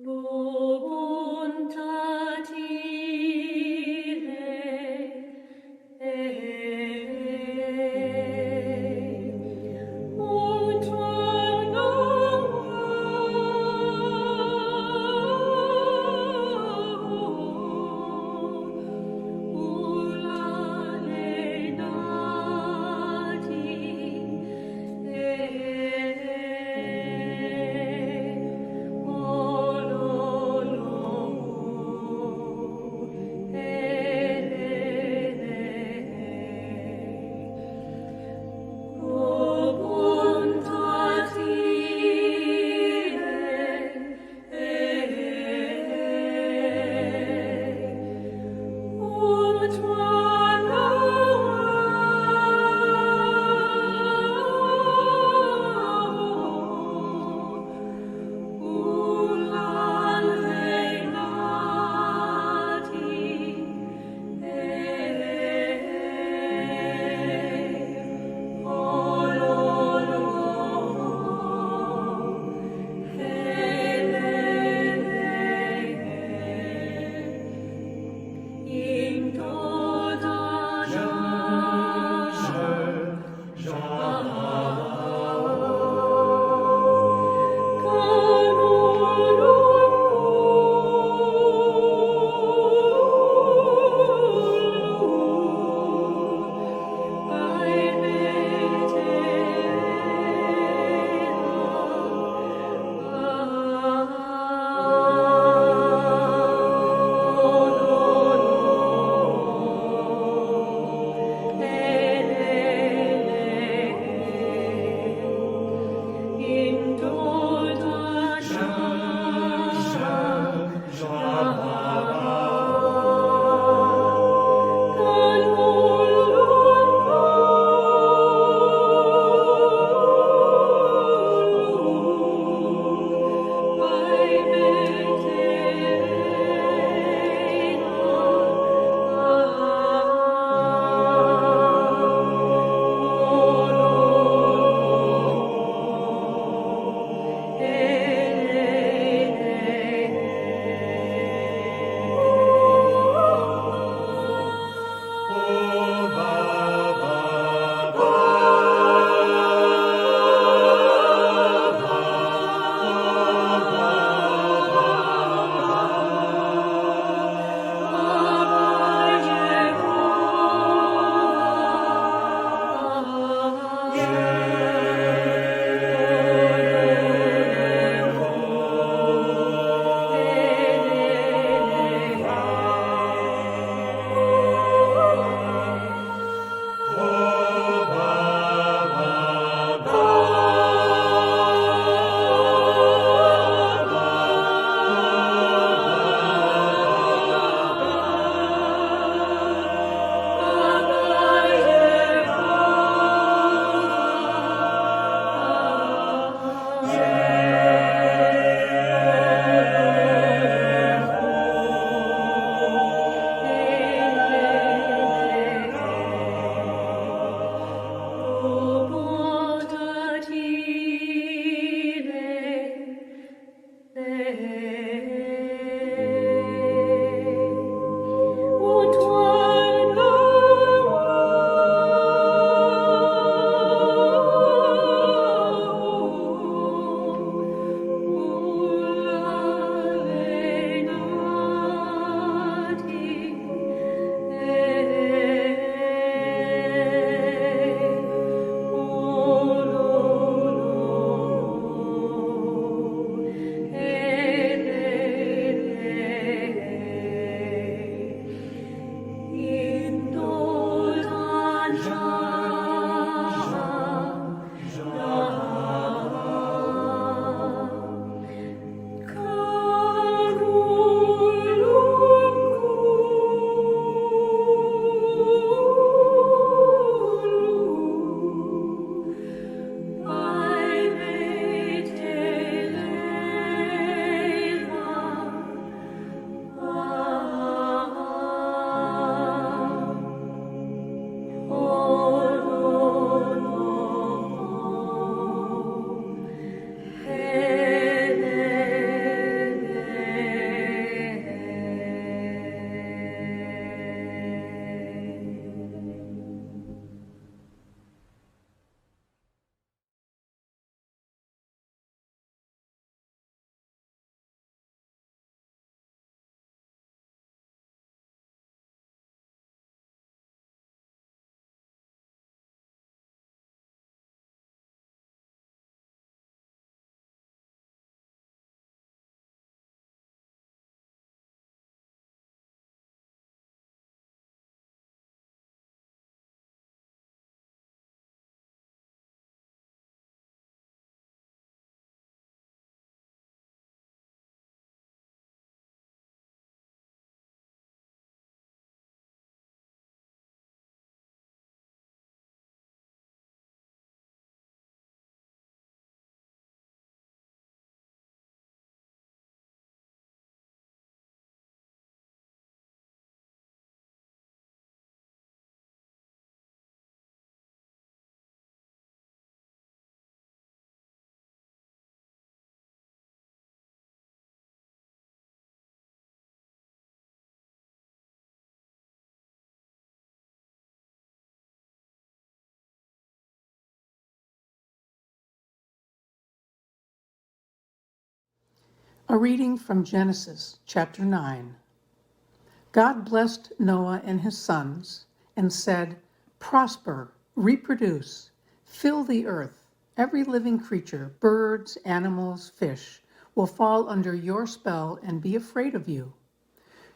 Oh A reading from Genesis chapter 9. God blessed Noah and his sons and said, "Prosper, reproduce, fill the earth. Every living creature, birds, animals, fish, will fall under your spell and be afraid of you.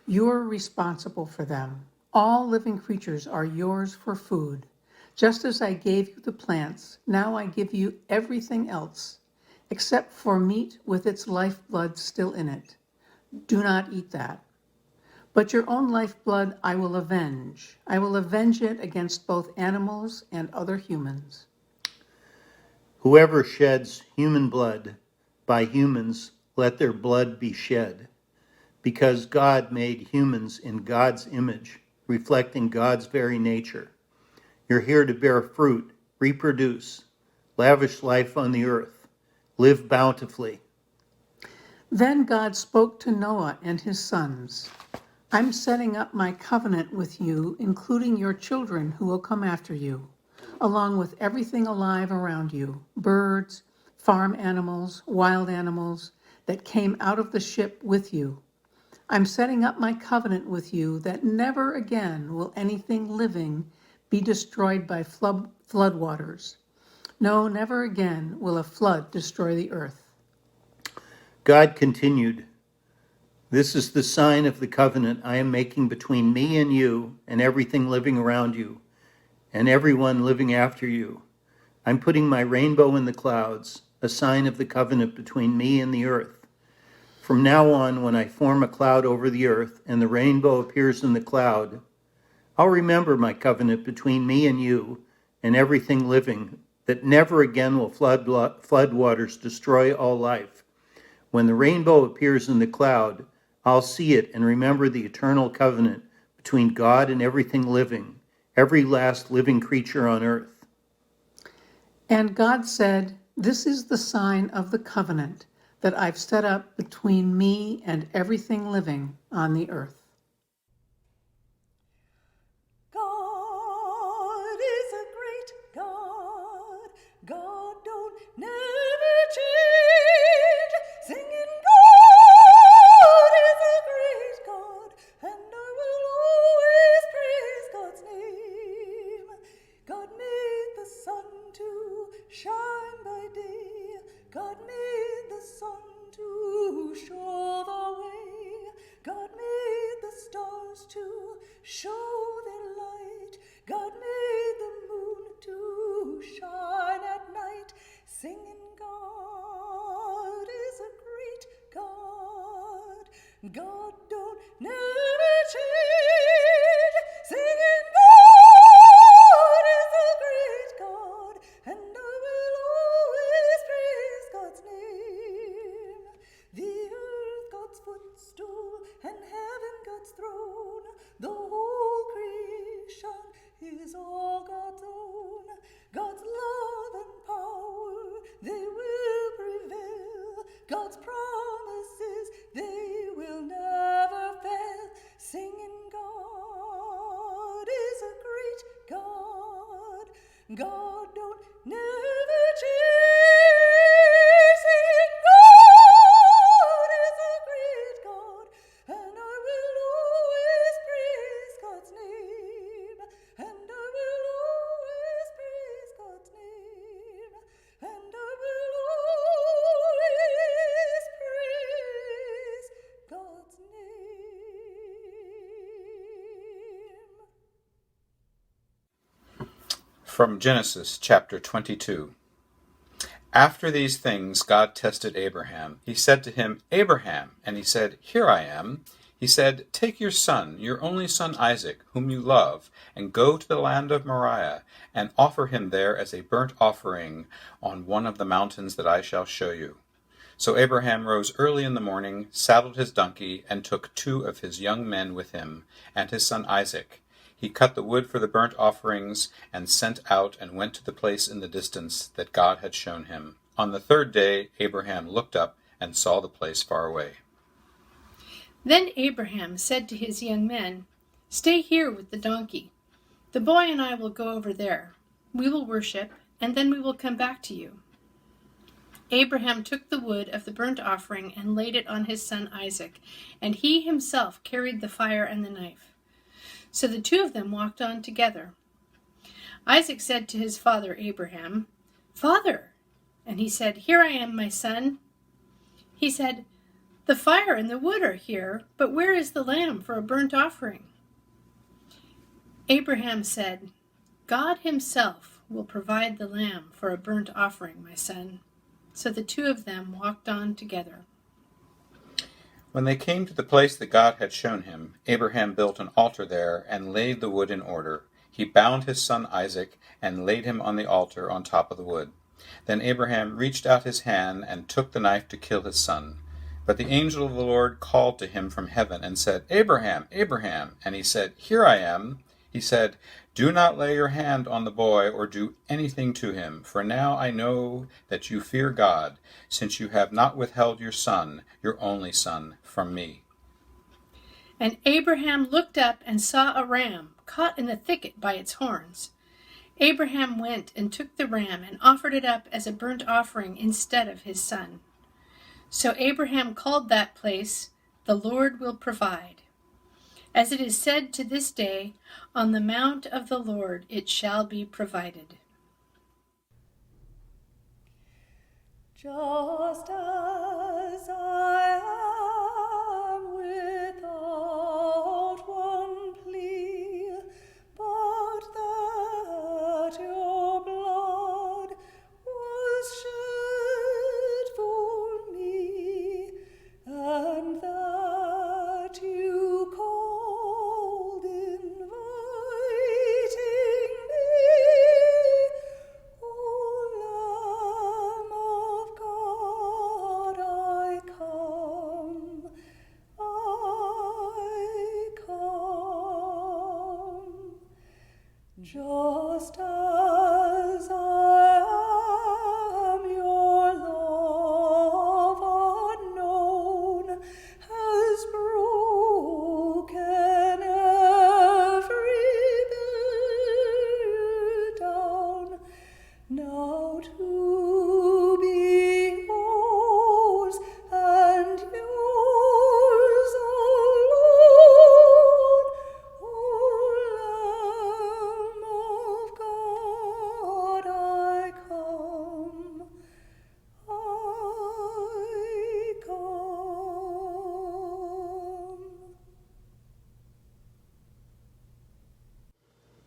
You're responsible for them. All living creatures are yours for food. Just as I gave you the plants, now I give you everything else, except for meat with its lifeblood still in it. Do not eat that. But your own lifeblood I will avenge. I will avenge it against both animals and other humans." Whoever sheds human blood, by humans let their blood be shed, because God made humans in God's image, reflecting God's very nature. You're here to bear fruit, reproduce, lavish life on the earth, live bountifully. Then God spoke to Noah and his sons. "I'm setting up my covenant with you, including your children who will come after you, along with everything alive around you, birds, farm animals, wild animals that came out of the ship with you. I'm setting up my covenant with you that never again will anything living be destroyed by floodwaters. No, never again will a flood destroy the earth." God continued, "This is the sign of the covenant I am making between me and you and everything living around you and everyone living after you. I'm putting my rainbow in the clouds, a sign of the covenant between me and the earth. From now on, when I form a cloud over the earth and the rainbow appears in the cloud, I'll remember my covenant between me and you and everything living, that never again will floodwaters destroy all life. When the rainbow appears in the cloud, I'll see it and remember the eternal covenant between God and everything living, every last living creature on earth." And God said, "This is the sign of the covenant that I've set up between me and everything living on the earth." God is a great God. God don't never change. Singing, God is a great God, and I will always praise God's name. God made the sun to shine by day. God made the sun to show the way. God made the stars to show their light. God made the moon to shine at night. Singing, God is a great God. God don't never change. Singing, God is a great God, and I will always praise God's name. The earth God's footstool, and heaven God's throne. The whole creation is all God's own. God's love and power, they will prevail. God's promises, they will never fail. Singing, God is a great God. God don't never change. Singing, God is a great God, and I will always praise God's name. And I will always praise God's name. And I will always praise God's name. From Genesis chapter 22. After these things God tested Abraham. He said to him, "Abraham," and he said, "Here I am." He said, "Take your son, your only son Isaac, whom you love, and go to the land of Moriah, and offer him there as a burnt offering on one of the mountains that I shall show you." So Abraham rose early in the morning, saddled his donkey, and took 2 of his young men with him, and his son Isaac. He cut the wood for the burnt offerings, and sent out and went to the place in the distance that God had shown him. On the 3rd day Abraham looked up and saw the place far away. Then Abraham said to his young men, "Stay here with the donkey. The boy and I will go over there. We will worship, and then we will come back to you." Abraham took the wood of the burnt offering and laid it on his son Isaac, and he himself carried the fire and the knife. So the two of them walked on together. Isaac said to his father Abraham, "Father!" And he said, "Here I am, my son." He said, "The fire and the wood are here, but where is the lamb for a burnt offering?" Abraham said, "God himself will provide the lamb for a burnt offering, my son." So the two of them walked on together. When they came to the place that God had shown him, Abraham built an altar there and laid the wood in order. He bound his son Isaac and laid him on the altar on top of the wood. Then Abraham reached out his hand and took the knife to kill his son. But the angel of the Lord called to him from heaven and said, "Abraham, Abraham." And he said, "Here I am." He said, "Do not lay your hand on the boy or do anything to him, for now I know that you fear God, since you have not withheld your son, your only son, from me." And Abraham looked up and saw a ram caught in the thicket by its horns. Abraham went and took the ram and offered it up as a burnt offering instead of his son. So Abraham called that place, "The Lord will provide." As it is said to this day, "On the mount of the Lord it shall be provided." Just as I am without one plea, but that your blood was shed for me, and that you called inviting me, O Lamb of God, I come, just as I am, your love unknown has broken every barrier down. Now to be yours and yours alone, O Lamb of God, I come, I come.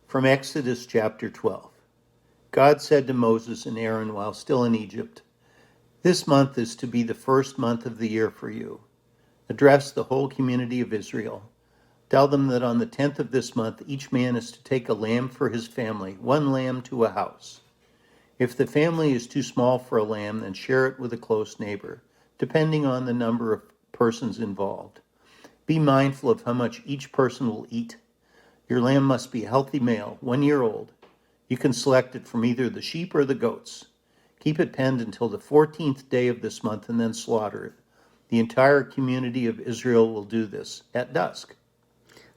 From Exodus chapter 12. God said to Moses and Aaron while still in Egypt, "This month is to be the first month of the year for you. Address the whole community of Israel. Tell them that on the 10th of this month, each man is to take a lamb for his family, one lamb to a house. If the family is too small for a lamb, then share it with a close neighbor, depending on the number of persons involved. Be mindful of how much each person will eat. Your lamb must be a healthy male, 1 year old. You can select it from either the sheep or the goats. Keep it penned until the 14th day of this month and then slaughter it. The entire community of Israel will do this at dusk."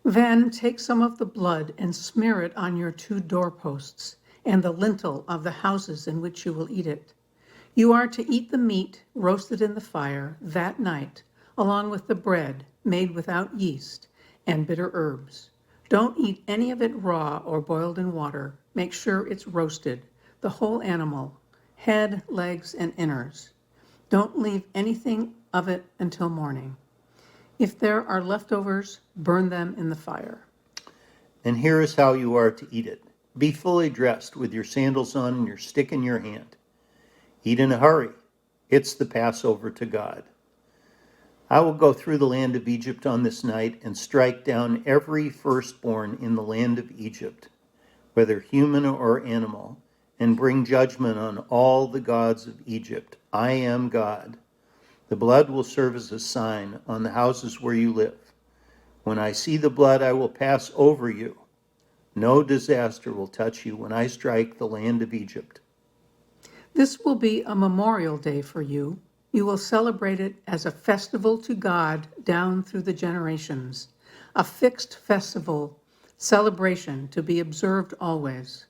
Then take some of the blood and smear it on your 2 doorposts and the lintel of the houses in which you will eat it. You are to eat the meat roasted in the fire that night, along with the bread made without yeast and bitter herbs. Don't eat any of it raw or boiled in water. Make sure it's roasted, the whole animal, head, legs, and innards. Don't leave anything of it until morning. If there are leftovers, burn them in the fire. And here is how you are to eat it. Be fully dressed with your sandals on and your stick in your hand. Eat in a hurry. It's the Passover to God. I will go through the land of Egypt on this night and strike down every firstborn in the land of Egypt, whether human or animal, and bring judgment on all the gods of Egypt. I am God. The blood will serve as a sign on the houses where you live. When I see the blood, I will pass over you. No disaster will touch you when I strike the land of Egypt. This will be a memorial day for you. You will celebrate it as a festival to God down through the generations, a fixed festival celebration to be observed always.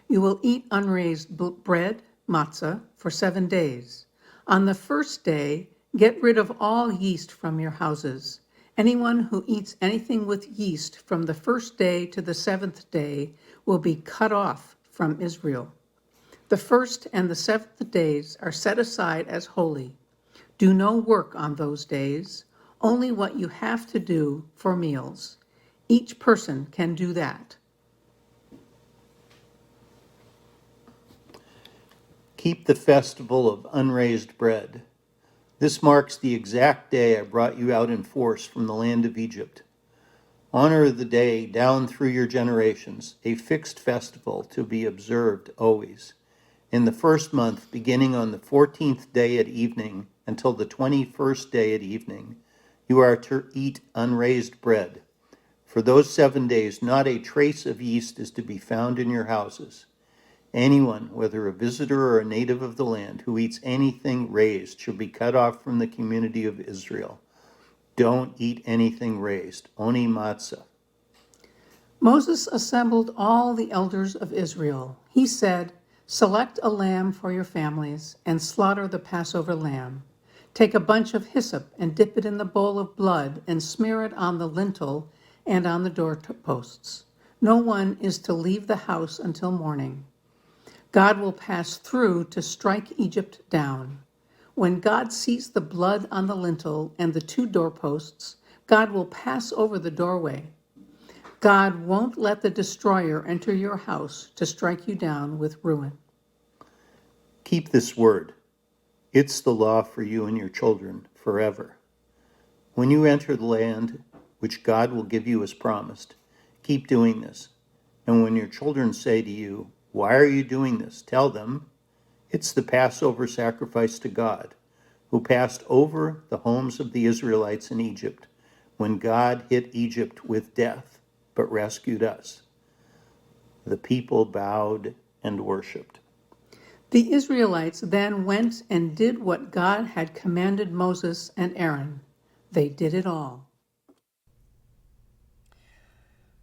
You will eat unraised bread, matzah, for 7 days. On the first day, get rid of all yeast from your houses. Anyone who eats anything with yeast from the first day to the seventh day will be cut off from Israel. The first and the seventh days are set aside as holy. Do no work on those days, only what you have to do for meals. Each person can do that. Keep the festival of unraised bread. This marks the exact day I brought you out in force from the land of Egypt. Honor the day down through your generations, a fixed festival to be observed always. In the first month, beginning on the 14th day at evening until the 21st day at evening, you are to eat unraised bread. For those 7 days, not a trace of yeast is to be found in your houses. Anyone, whether a visitor or a native of the land, who eats anything raised shall be cut off from the community of Israel. Don't eat anything raised, only matzah. Moses assembled all the elders of Israel. He said, "Select a lamb for your families and slaughter the Passover lamb. Take a bunch of hyssop and dip it in the bowl of blood and smear it on the lintel and on the doorposts. No one is to leave the house until morning. God will pass through to strike Egypt down. When God sees the blood on the lintel and the 2 doorposts, God will pass over the doorway. God won't let the destroyer enter your house to strike you down with ruin." Keep this word. It's the law for you and your children forever. When you enter the land which God will give you as promised, keep doing this. And when your children say to you, "Why are you doing this?" tell them, "It's the Passover sacrifice to God, who passed over the homes of the Israelites in Egypt when God hit Egypt with death, but rescued us." The people bowed and worshiped. The Israelites then went and did what God had commanded Moses and Aaron. They did it all.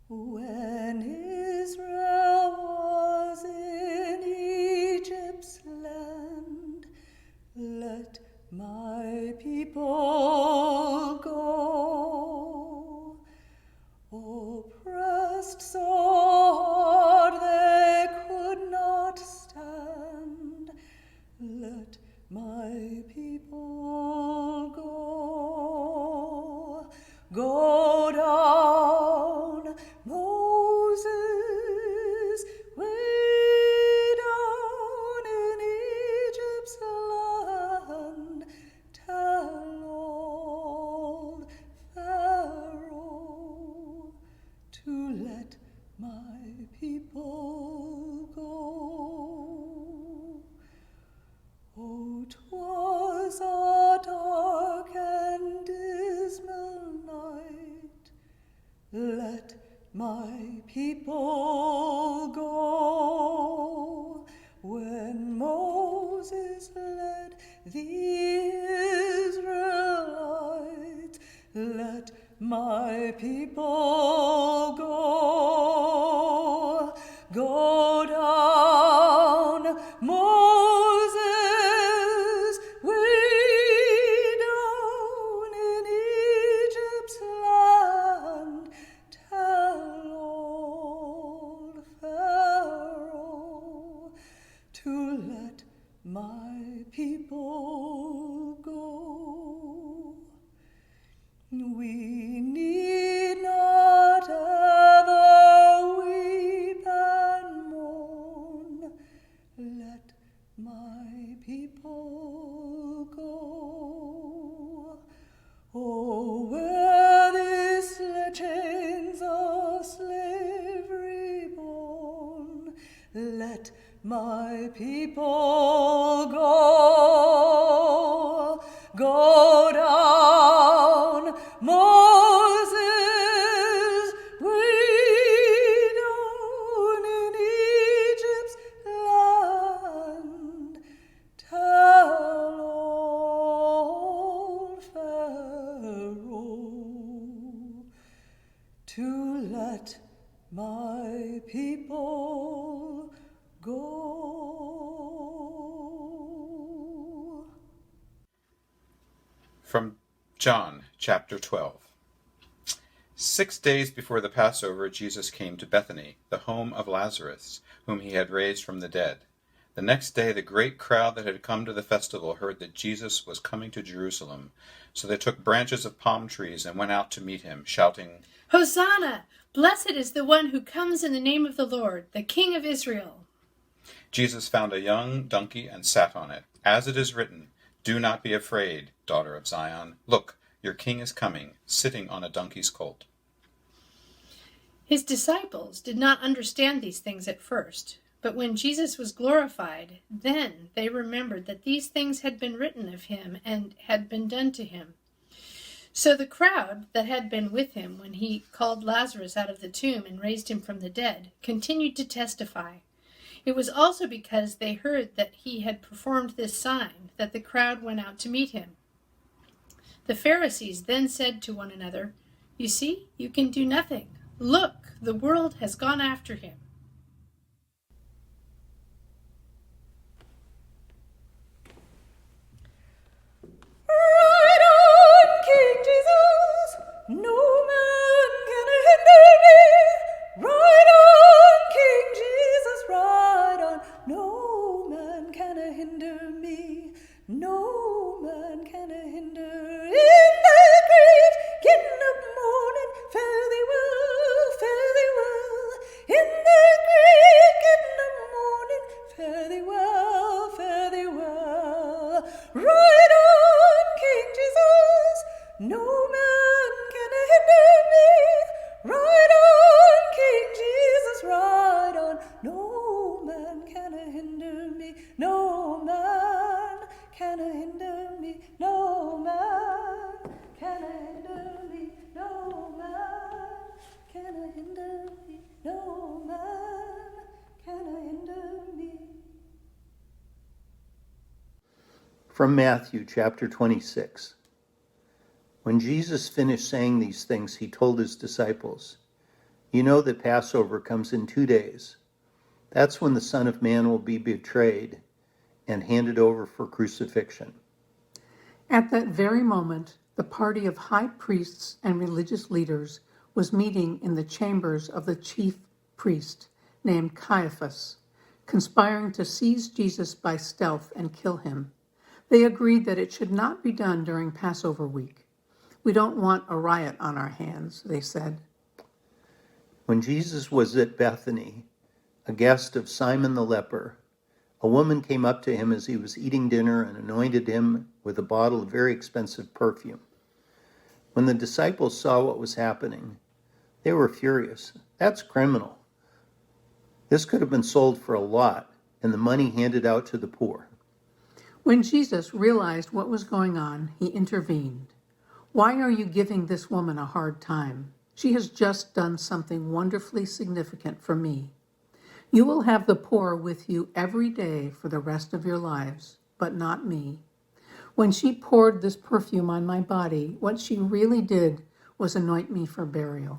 When Israel was in Egypt's land, let my people go. Oppressed so hard they could not stand, let my people go. Go down, Moses, way down in Egypt's land. Tell old Pharaoh to let my people go. Oh, 'twas a dark and dismal night. Let my people go. When Moses led the Israelites, let my people go. Go down, Moses, way down in Egypt's land. Tell old Pharaoh to let my people go. We need not ever weep and mourn. Let my people go. Oh, where these chains of slavery borne, let my people go. Go down, Moses, way down in Egypt's land. Tell old Pharaoh to let my people go. From John chapter 12. 6 days before the Passover, Jesus came to Bethany, the home of Lazarus, whom he had raised from the dead. The next day the great crowd that had come to the festival heard that Jesus was coming to Jerusalem. So they took branches of palm trees and went out to meet him, shouting, Hosanna! Blessed is the one who comes in the name of the Lord, the King of Israel. Jesus found a young donkey and sat on it. As it is written, Do not be afraid, daughter of Zion. Look, your king is coming, sitting on a donkey's colt. His disciples did not understand these things at first, but when Jesus was glorified, then they remembered that these things had been written of him and had been done to him. So the crowd that had been with him when he called Lazarus out of the tomb and raised him from the dead continued to testify. It was also because they heard that he had performed this sign that the crowd went out to meet him. The Pharisees then said to one another, You see, you can do nothing. Look, the world has gone after him. Ride on, King Jesus, no man can hinder me. Ride on, King Jesus, ride on, no man can hinder me. No man can hinder. In the great getting up morning, fare thee well, fare thee well. In the great getting up morning, fare thee well, fare thee well. Ride on, King Jesus, no man can hinder me. Ride on, King Jesus, ride on, no man can hinder me. No man can hinder me. No man can hinder me. No man can hinder me. No man can hinder me. From Matthew chapter 26. When Jesus finished saying these things, he told his disciples, You know that Passover comes in 2 days. That's when the Son of Man will be betrayed and handed over for crucifixion. At that very moment, the party of high priests and religious leaders was meeting in the chambers of the chief priest named Caiaphas, conspiring to seize Jesus by stealth and kill him. They agreed that it should not be done during Passover week. We don't want a riot on our hands, they said. When Jesus was at Bethany, a guest of Simon the leper, a woman came up to him as he was eating dinner and anointed him with a bottle of very expensive perfume. When the disciples saw what was happening, they were furious. That's criminal. This could have been sold for a lot and the money handed out to the poor. When Jesus realized what was going on, he intervened. Why are you giving this woman a hard time? She has just done something wonderfully significant for me. You will have the poor with you every day for the rest of your lives, but not me. When she poured this perfume on my body, what she really did was anoint me for burial.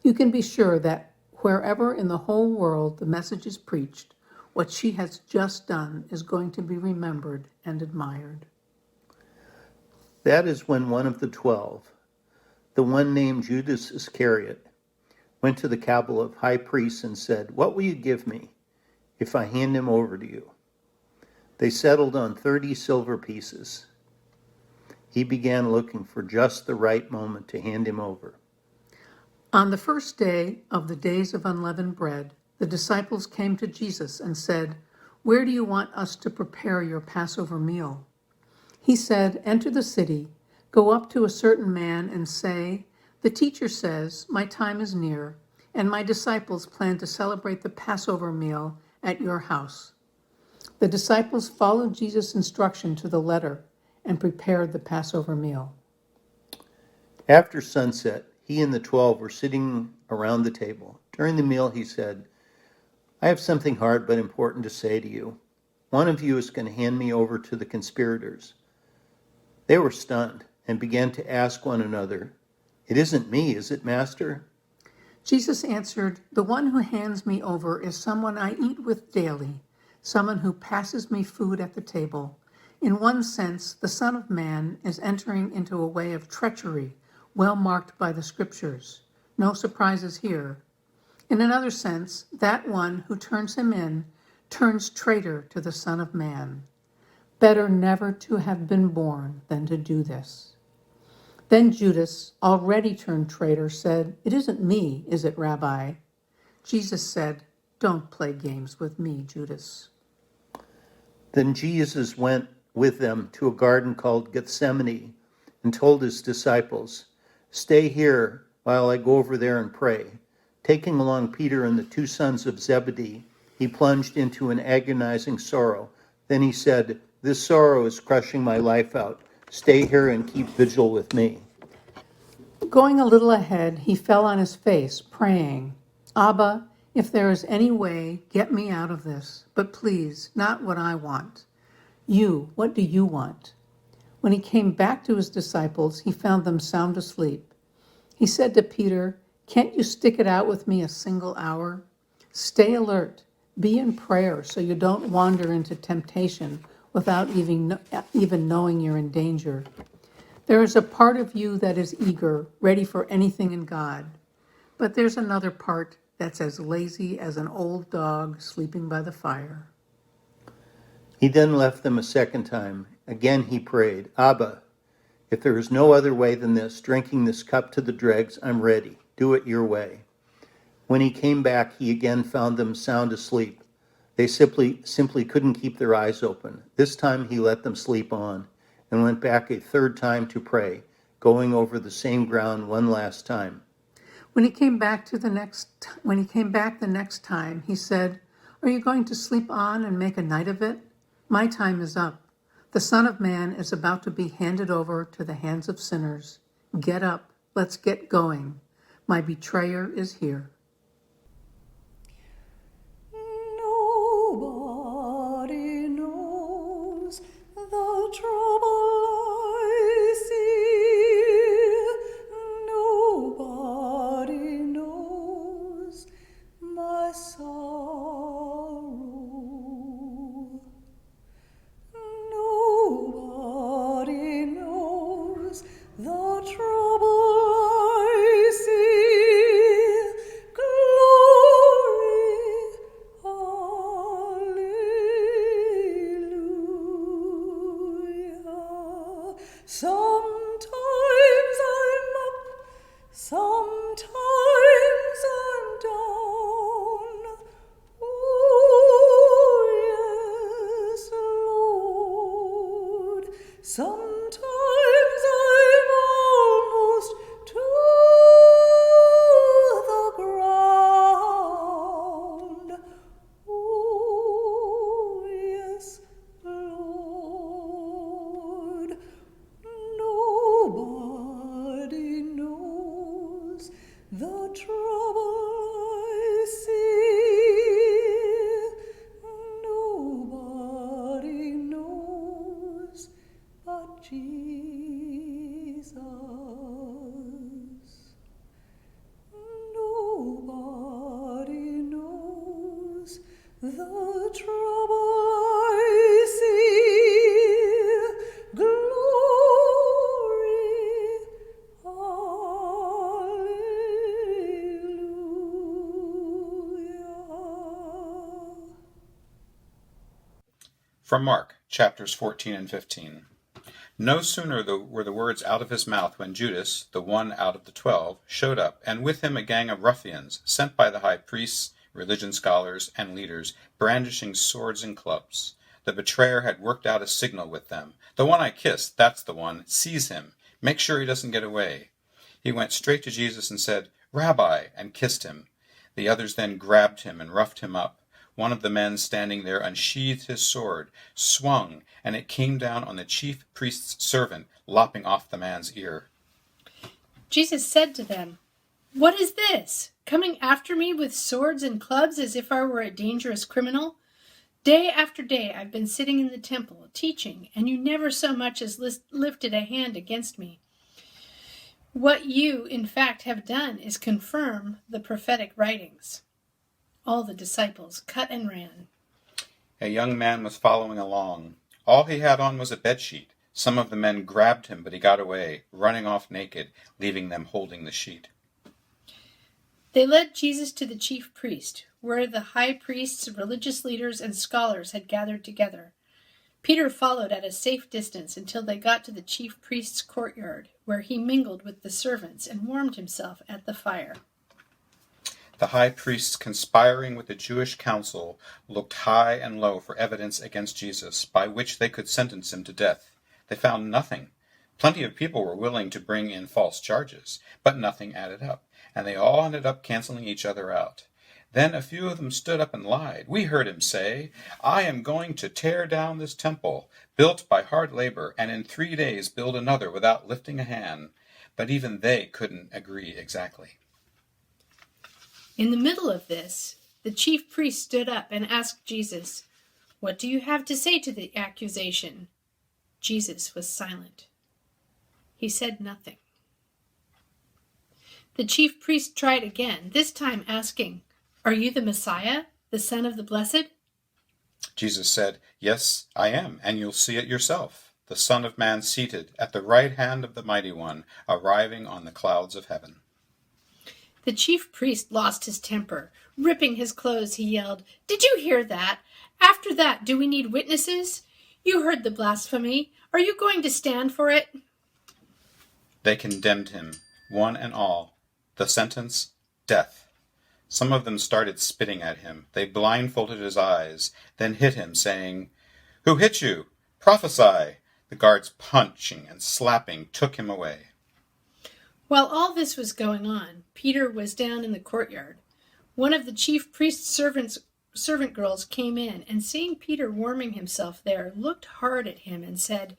You can be sure that wherever in the whole world the message is preached, what she has just done is going to be remembered and admired. That is when one of the 12, the one named Judas Iscariot, went to the council of high priests and said, What will you give me if I hand him over to you? They settled on 30 silver pieces. He began looking for just the right moment to hand him over. On the first day of the days of unleavened bread, the disciples came to Jesus and said, Where do you want us to prepare your Passover meal? He said, Enter the city, go up to a certain man and say, The teacher says, My time is near, and my disciples plan to celebrate the Passover meal at your house. The disciples followed Jesus' instruction to the letter and prepared the Passover meal. After sunset, he and the 12 were sitting around the table. During the meal, he said, I have something hard but important to say to you. One of you is going to hand me over to the conspirators. They were stunned and began to ask one another, It isn't me, is it, Master? Jesus answered, The one who hands me over is someone I eat with daily, someone who passes me food at the table. In one sense, the Son of Man is entering into a way of treachery, well marked by the Scriptures. No surprises here. In another sense, that one who turns him in turns traitor to the Son of Man. Better never to have been born than to do this. Then Judas, already turned traitor, said, "It isn't me, is it, Rabbi?" Jesus said, "Don't play games with me, Judas." Then Jesus went with them to a garden called Gethsemane and told his disciples, "Stay here while I go over there and pray." Taking along Peter and the two sons of Zebedee, he plunged into an agonizing sorrow. Then he said, "This sorrow is crushing my life out. Stay here and keep vigil with me." Going a little ahead, he fell on his face, praying, "Abba, if there is any way, get me out of this. But please, not what I want. What do you want?" When he came back to his disciples, he found them sound asleep. He said to Peter, "Can't you stick it out with me a single hour? Stay alert. Be in prayer so you don't wander into temptation without even knowing you're in danger. There is a part of you that is eager, ready for anything in God. But there's another part that's as lazy as an old dog sleeping by the fire." He then left them a second time. Again he prayed, "Abba, if there is no other way than this, drinking this cup to the dregs, I'm ready. Do it your way." When he came back, he again found them sound asleep. They simply couldn't keep their eyes open. This time he let them sleep on and went back a third time to pray, going over the same ground one last time. When he came back the next time, he said, "Are you going to sleep on and make a night of it? My time is up. The Son of Man is about to be handed over to the hands of sinners. Get up, let's get going. My betrayer is here." Nobody knows the trouble I see. Nobody knows my sorrow. Nobody knows the trouble I see. Glory, hallelujah. Sometimes I'm up, sometimes I'm down. Oh, yes, Lord. Sometimes I'm almost to the ground. Oh, yes, Lord. Nobody knows the trouble I see. Nobody knows but Jesus. Nobody knows the trouble I see. Glory, hallelujah. From Mark, chapters 14 and 15. No sooner were the words out of his mouth when Judas, the one out of the 12, showed up, and with him a gang of ruffians, sent by the high priests, religion scholars, and leaders, brandishing swords and clubs. The betrayer had worked out a signal with them. "The one I kissed, that's the one. Seize him. Make sure he doesn't get away." He went straight to Jesus and said, "Rabbi," and kissed him. The others then grabbed him and roughed him up. One of the men standing there unsheathed his sword, swung, and it came down on the chief priest's servant, lopping off the man's ear. Jesus said to them, "What is this? Coming after me with swords and clubs as if I were a dangerous criminal? Day after day I've been sitting in the temple, teaching, and you never so much as lifted a hand against me. What you, in fact, have done is confirm the prophetic writings." All the disciples cut and ran. A young man was following along. All he had on was a bedsheet. Some of the men grabbed him, but he got away, running off naked, leaving them holding the sheet. They led Jesus to the chief priest, where the high priests, religious leaders, and scholars had gathered together. Peter followed at a safe distance until they got to the chief priest's courtyard, where he mingled with the servants and warmed himself at the fire. The high priests, conspiring with the Jewish council, looked high and low for evidence against Jesus, by which they could sentence him to death. They found nothing. Plenty of people were willing to bring in false charges, but nothing added up, and they all ended up canceling each other out. Then a few of them stood up and lied. We heard him say, "I am going to tear down this temple, built by hard labor, and in 3 days build another without lifting a hand." But even they couldn't agree exactly. In the middle of this, the chief priest stood up and asked Jesus, "What do you have to say to the accusation?" Jesus was silent. He said nothing. The chief priest tried again, this time asking, "Are you the Messiah, the Son of the Blessed?" Jesus said, "Yes, I am, and you'll see it yourself, the Son of Man seated at the right hand of the Mighty One, arriving on the clouds of heaven." The chief priest lost his temper. Ripping his clothes, he yelled, "Did you hear that? After that, do we need witnesses? You heard the blasphemy. Are you going to stand for it?" They condemned him, one and all. The sentence, death. Some of them started spitting at him. They blindfolded his eyes, then hit him, saying, "Who hit you? Prophesy!" The guards, punching and slapping, took him away. While all this was going on, Peter was down in the courtyard. One of the chief priest's servant girls came in, and seeing Peter warming himself there, looked hard at him and said,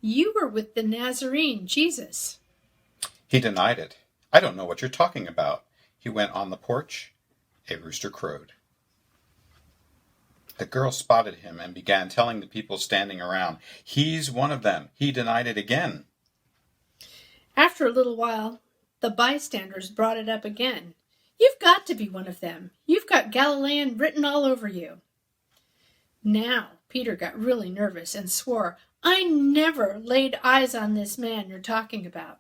"You were with the Nazarene, Jesus." He denied it. "I don't know what you're talking about." He went on the porch. A rooster crowed. The girl spotted him and began telling the people standing around, "He's one of them. He denied it again." After a little while, the bystanders brought it up again. "You've got to be one of them. You've got Galilean written all over you." Now Peter got really nervous and swore, "I never laid eyes on this man you're talking about."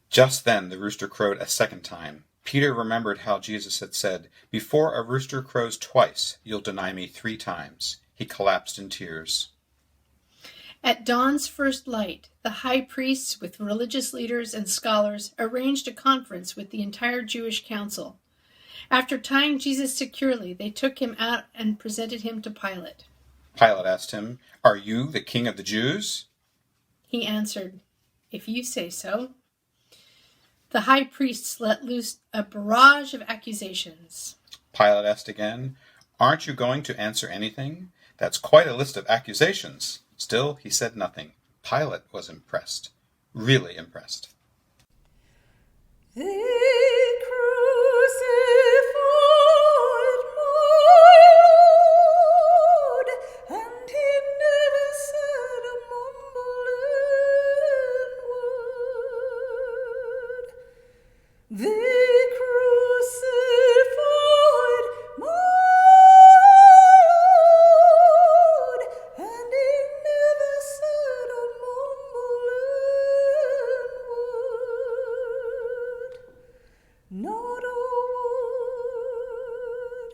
Just then the rooster crowed a second time. Peter remembered how Jesus had said, "Before a rooster crows twice, you'll deny me 3 times." He collapsed in tears. At dawn's first light, the high priests with religious leaders and scholars arranged a conference with the entire Jewish council. After tying Jesus securely, they took him out and presented him to Pilate. Pilate asked him, "Are you the king of the Jews?" He answered, "If you say so." The high priests let loose a barrage of accusations. Pilate asked again, "Aren't you going to answer anything? That's quite a list of accusations." Still, he said nothing. Pilate was impressed, really impressed. They crucified my Lord, and he never said a mumbling word. They crucified my Lord, and he never said a mumbling word. Not a word,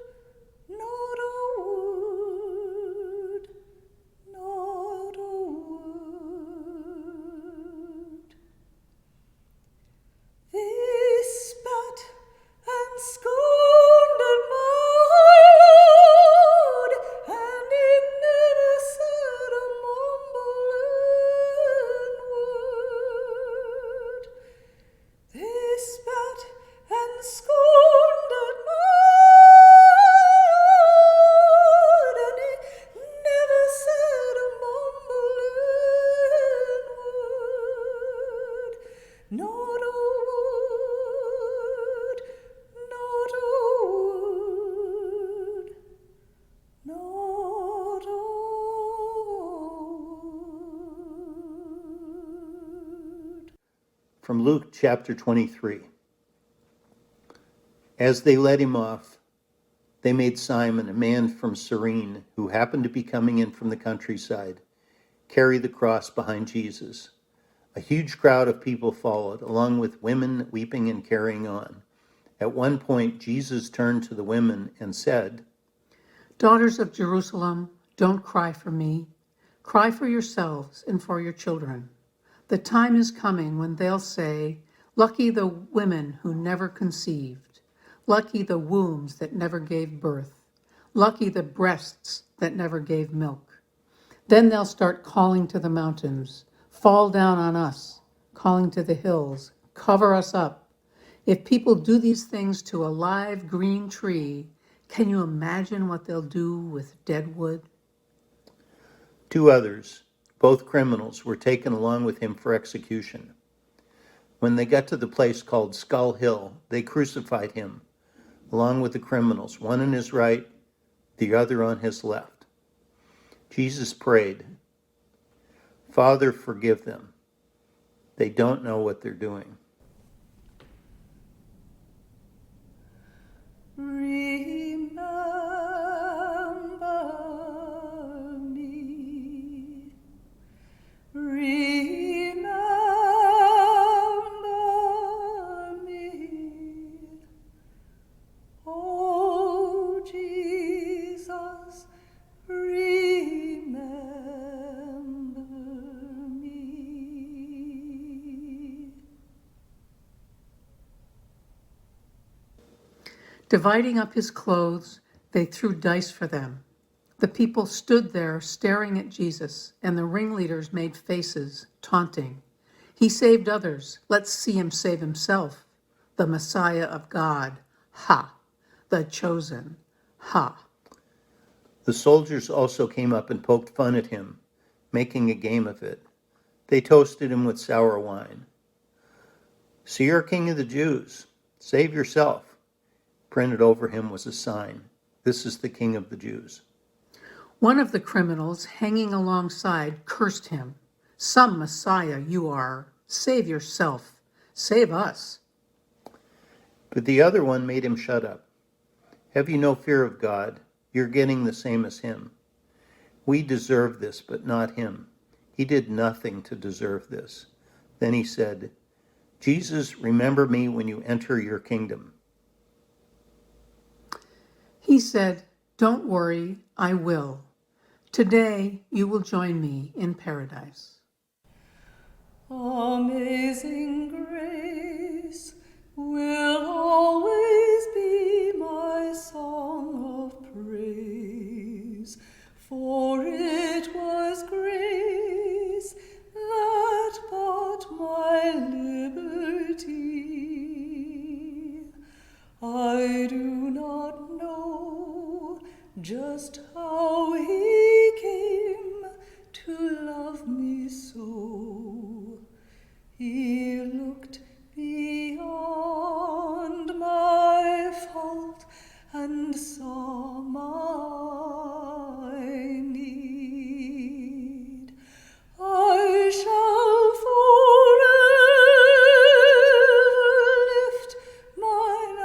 not a word, not a word. They spat and scorned at my Lord, and he never said a mumbling word. They spat and scorned at my Lord, and he never said a mumbling word. Not a word, not a word, not a word. From Luke chapter 23. As they led him off, they made Simon, a man from Cyrene, who happened to be coming in from the countryside, carry the cross behind Jesus. A huge crowd of people followed, along with women weeping and carrying on. At one point, Jesus turned to the women and said, Daughters of Jerusalem, don't cry for me. Cry for yourselves and for your children. The time is coming when they'll say, lucky the women who never conceived, lucky the wombs that never gave birth, lucky the breasts that never gave milk. Then they'll start calling to the mountains, fall down on us, calling to the hills, cover us up. If people do these things to a live green tree, can you imagine what they'll do with dead wood? 2 others, both criminals, were taken along with him for execution. When they got to the place called Skull Hill, they crucified him, along with the criminals, one on his right, the other on his left. Jesus prayed, Father, forgive them. They don't know what they're doing. Remember me. Remember me. Oh, Jesus, remember me. Dividing up his clothes, they threw dice for them. The people stood there staring at Jesus, and the ringleaders made faces, taunting. He saved others. Let's see him save himself. The Messiah of God. Ha! The chosen. Ha! The soldiers also came up and poked fun at him, making a game of it. They toasted him with sour wine. So you're King of the Jews. Save yourself. Printed over him was a sign. This is the King of the Jews. One of the criminals hanging alongside cursed him. Some Messiah you are. Save yourself. Save us. But the other one made him shut up. Have you no fear of God? You're getting the same as him. We deserve this, but not him. He did nothing to deserve this. Then he said, Jesus, remember me when you enter your kingdom. He said, don't worry, I will. Today you will join me in paradise. Amazing grace will always be my song of praise, for it was grace that bought my liberty. I do not know just how he came to love me so. He looked beyond my fault and saw my need. I shall forever lift mine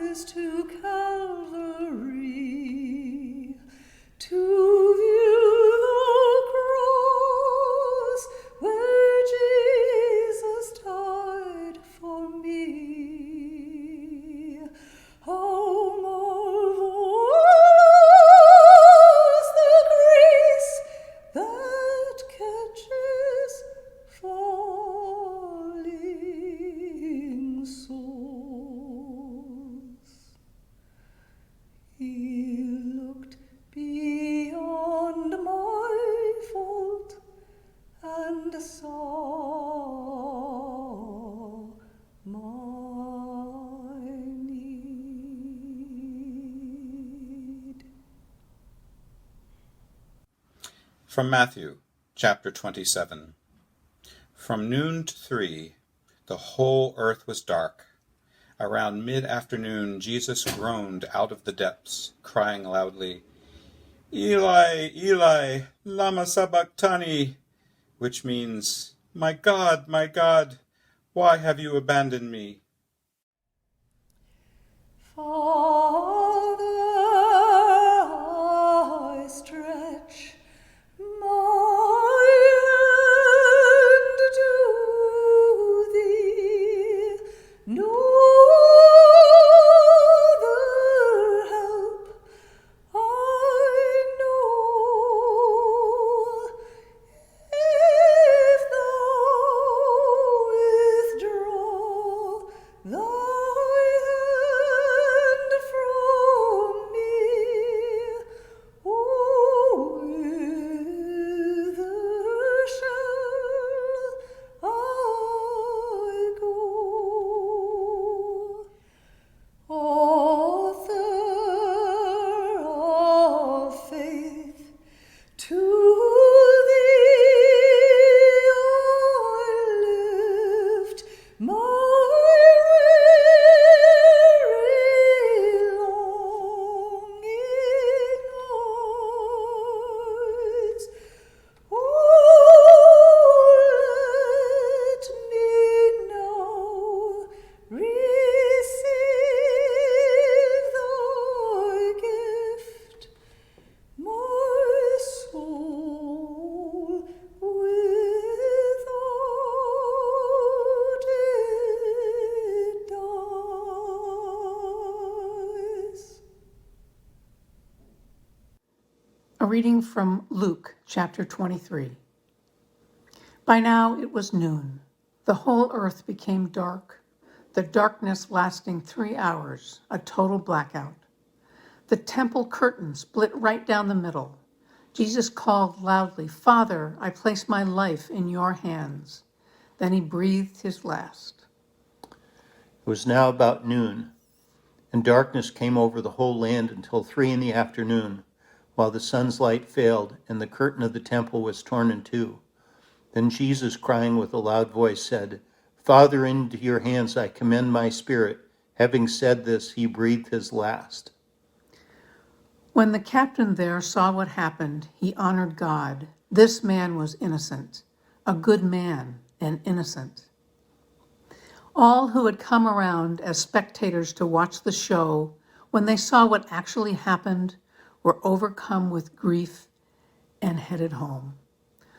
eyes to Calvary, to view the cross where Jesus died for me. How marvelous the grace that catches falling souls. He looked beyond my fault and saw my need. From Matthew, chapter 27. From noon to 3, the whole earth was dark. Around mid-afternoon, Jesus groaned out of the depths, crying loudly, Eli, Eli, lama sabachthani, which means, my God, why have you abandoned me? Father, reading from Luke chapter 23. By now it was noon. The whole earth became dark, the darkness lasting 3 hours, a total blackout. The temple curtain split right down the middle. Jesus called loudly, "Father, I place my life in your hands." Then he breathed his last. It was now about noon, and darkness came over the whole land until 3 in the afternoon, while the sun's light failed and the curtain of the temple was torn in two. Then Jesus, crying with a loud voice, said, "Father, into your hands I commend my spirit." Having said this, he breathed his last. When the captain there saw what happened, he honored God. This man was innocent, a good man and innocent. All who had come around as spectators to watch the show, when they saw what actually happened, were overcome with grief and headed home.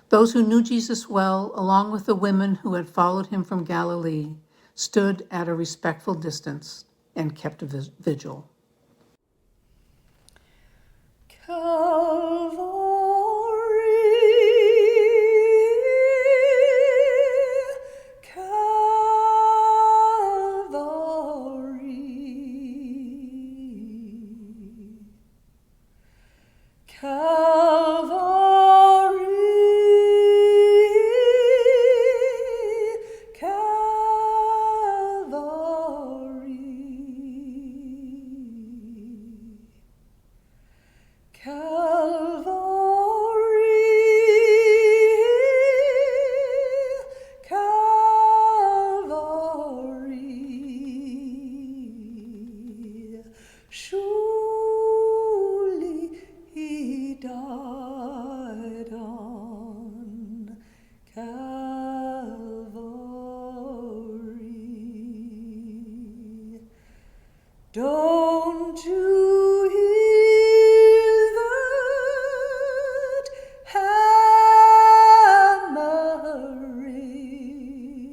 Those who knew Jesus well, along with the women who had followed him from Galilee, stood at a respectful distance and kept a vigil. Calvary, Calvary, Calvary, Calvary, Calvary, surely he died on Calvary. Don't you hear that hammer ringing?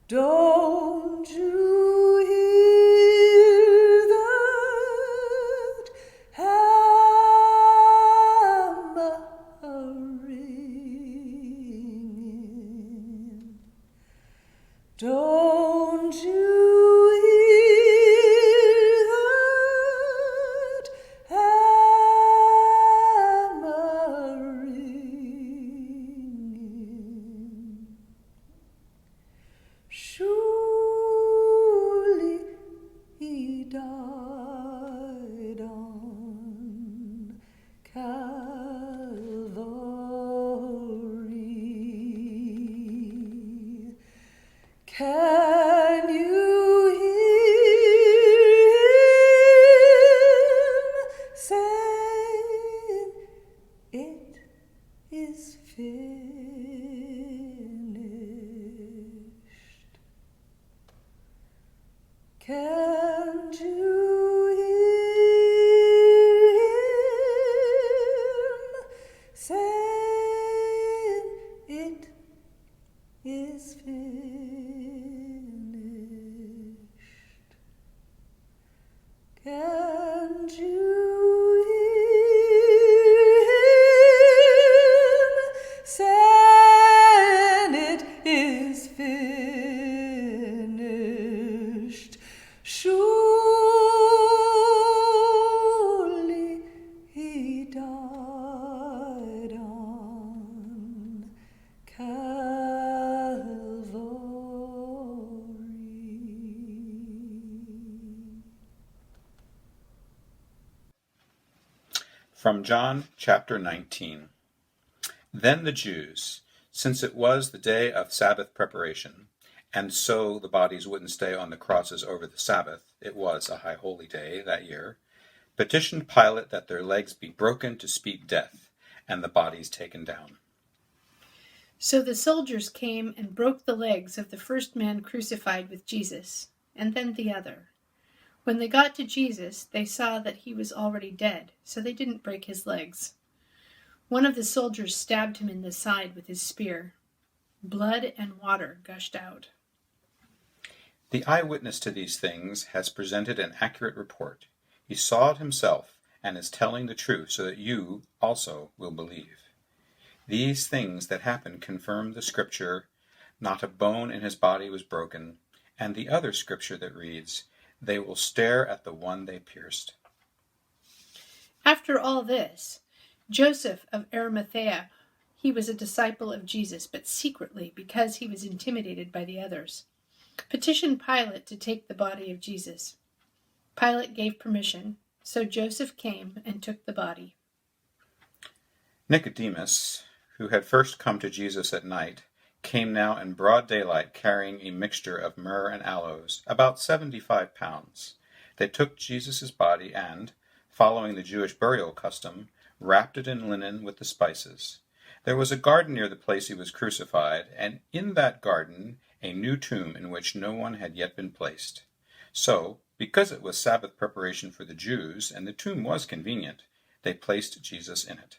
Don't you hear that hammer ringing? Don't you hear that hammer ringing? Surely he died on Calvary. Can you hear him saying, "It is finished"? Can't you hear him saying, "It is finished"? Can't you hear him saying, "It is finished"? Surely he died on Calvary. From John chapter 19. Then the Jews, since it was the day of Sabbath preparation, and so the bodies wouldn't stay on the crosses over the Sabbath, it was a high holy day that year, petitioned Pilate that their legs be broken to speed death, and the bodies taken down. So the soldiers came and broke the legs of the first man crucified with Jesus, and then the other. When they got to Jesus, they saw that he was already dead, so they didn't break his legs. One of the soldiers stabbed him in the side with his spear. Blood and water gushed out. The eyewitness to these things has presented an accurate report. He saw it himself and is telling the truth so that you also will believe. These things that happened confirm the scripture, not a bone in his body was broken, and the other scripture that reads, they will stare at the one they pierced. After all this, Joseph of Arimathea, he was a disciple of Jesus, but secretly because he was intimidated by the others, petitioned Pilate to take the body of Jesus. Pilate gave permission, so Joseph came and took the body. Nicodemus, who had first come to Jesus at night, came now in broad daylight carrying a mixture of myrrh and aloes, about 75 pounds. They took Jesus' body and, following the Jewish burial custom, wrapped it in linen with the spices. There was a garden near the place he was crucified, and in that garden a new tomb in which no one had yet been placed. So, because it was Sabbath preparation for the Jews, and the tomb was convenient, they placed Jesus in it.